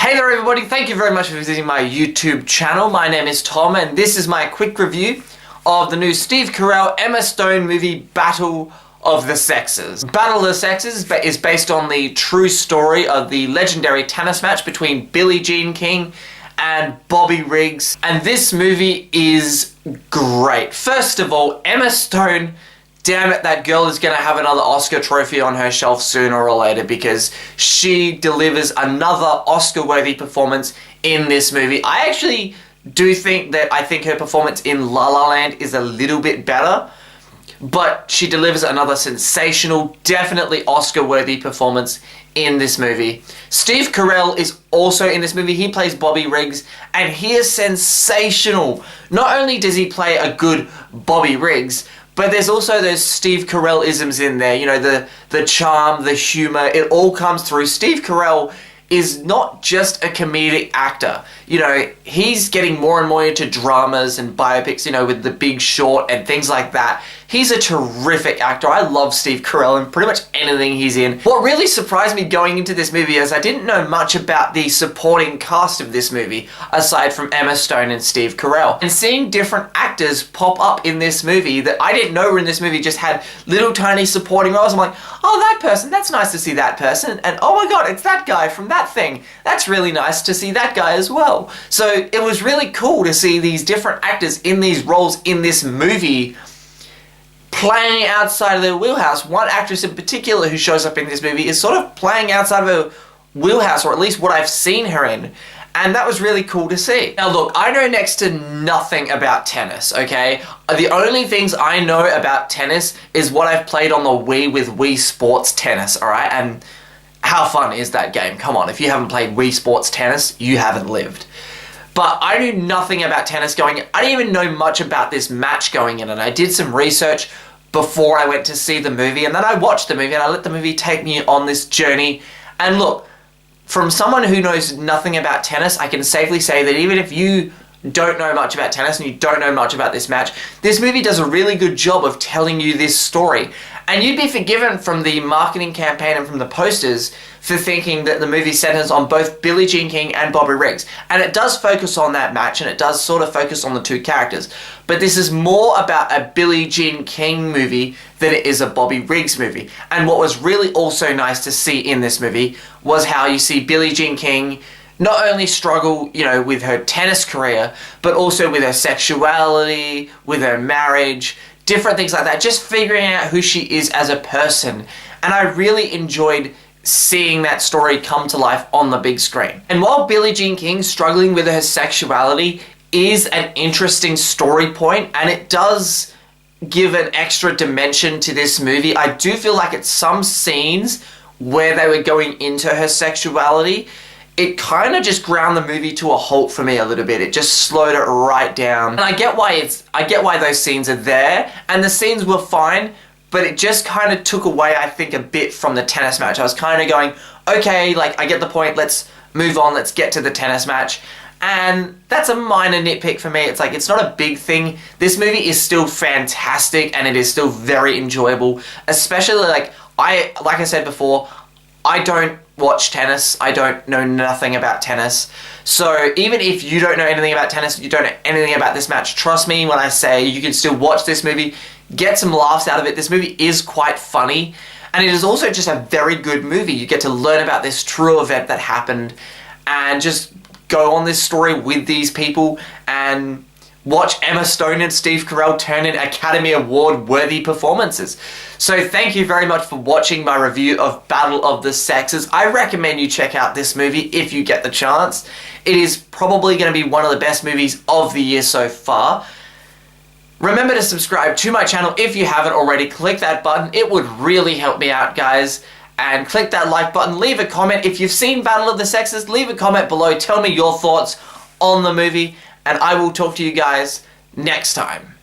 Hey there everybody, thank you very much for visiting my YouTube channel. My name is Tom and this is my quick review of the new Steve Carell, Emma Stone movie Battle of the Sexes. Battle of the Sexes is based on the true story of the legendary tennis match between Billie Jean King and Bobby Riggs, and this movie is great. First of all, Emma Stone, damn it, that girl is going to have another Oscar trophy on her shelf sooner or later because she delivers another Oscar-worthy performance in this movie. I actually do think that her performance in La La Land is a little bit better, but she delivers another sensational, definitely Oscar-worthy performance in this movie. Steve Carell is also in this movie. He plays Bobby Riggs, and he is sensational. Not only does he play a good Bobby Riggs, but there's also those Steve Carell-isms in there. You know, the charm, the humor, it all comes through. Steve Carell is not just a comedic actor. You know, he's getting more and more into dramas and biopics, you know, with The Big Short and things like that. He's a terrific actor. I love Steve Carell and pretty much anything he's in. What really surprised me going into this movie is I didn't know much about the supporting cast of this movie, aside from Emma Stone and Steve Carell. And seeing different actors pop up in this movie that I didn't know were in this movie, just had little tiny supporting roles. I'm like, oh, that person, that's nice to see that person. And oh my god, it's that guy from that thing. That's really nice to see that guy as well. So it was really cool to see these different actors in these roles in this movie playing outside of their wheelhouse. One actress in particular who shows up in this movie is sort of playing outside of her wheelhouse, or at least what I've seen her in. And that was really cool to see. Now look, I know next to nothing about tennis, okay? The only things I know about tennis is what I've played on the Wii with Wii Sports Tennis, alright? And how fun is that game? Come on, if you haven't played Wii Sports Tennis, you haven't lived. But I knew nothing about tennis going in. I didn't even know much about this match going in, and I did some research before I went to see the movie, and then I watched the movie and I let the movie take me on this journey. And look, from someone who knows nothing about tennis, I can safely say that even if you don't know much about tennis and you don't know much about this match, this movie does a really good job of telling you this story. And you'd be forgiven from the marketing campaign and from the posters for thinking that the movie centers on both Billie Jean King and Bobby Riggs. And it does focus on that match, and it does sort of focus on the two characters. But this is more about a Billie Jean King movie than it is a Bobby Riggs movie. And what was really also nice to see in this movie was how you see Billie Jean King not only struggle, you know, with her tennis career, but also with her sexuality, with her marriage, different things like that, just figuring out who she is as a person. And I really enjoyed seeing that story come to life on the big screen. And while Billie Jean King struggling with her sexuality is an interesting story point, and it does give an extra dimension to this movie, I do feel like at some scenes where they were going into her sexuality, it kind of just ground the movie to a halt for me a little bit. It just slowed it right down. And I get why those scenes are there, and the scenes were fine, but it just kind of took away, I think, a bit from the tennis match. I was kind of going, okay, like, I get the point, let's move on, let's get to the tennis match. And that's a minor nitpick for me. It's like, it's not a big thing. This movie is still fantastic, and it is still very enjoyable, especially, like I said before, I don't watch tennis. I don't know nothing about tennis. So even if you don't know anything about tennis, you don't know anything about this match, trust me when I say you can still watch this movie, get some laughs out of it. This movie is quite funny, and it is also just a very good movie. You get to learn about this true event that happened and just go on this story with these people and watch Emma Stone and Steve Carell turn in Academy Award worthy performances. So thank you very much for watching my review of Battle of the Sexes. I recommend you check out this movie if you get the chance. It is probably going to be one of the best movies of the year so far. Remember to subscribe to my channel if you haven't already. Click that button. It would really help me out, guys. And click that like button. Leave a comment. If you've seen Battle of the Sexes, leave a comment below. Tell me your thoughts on the movie, and I will talk to you guys next time.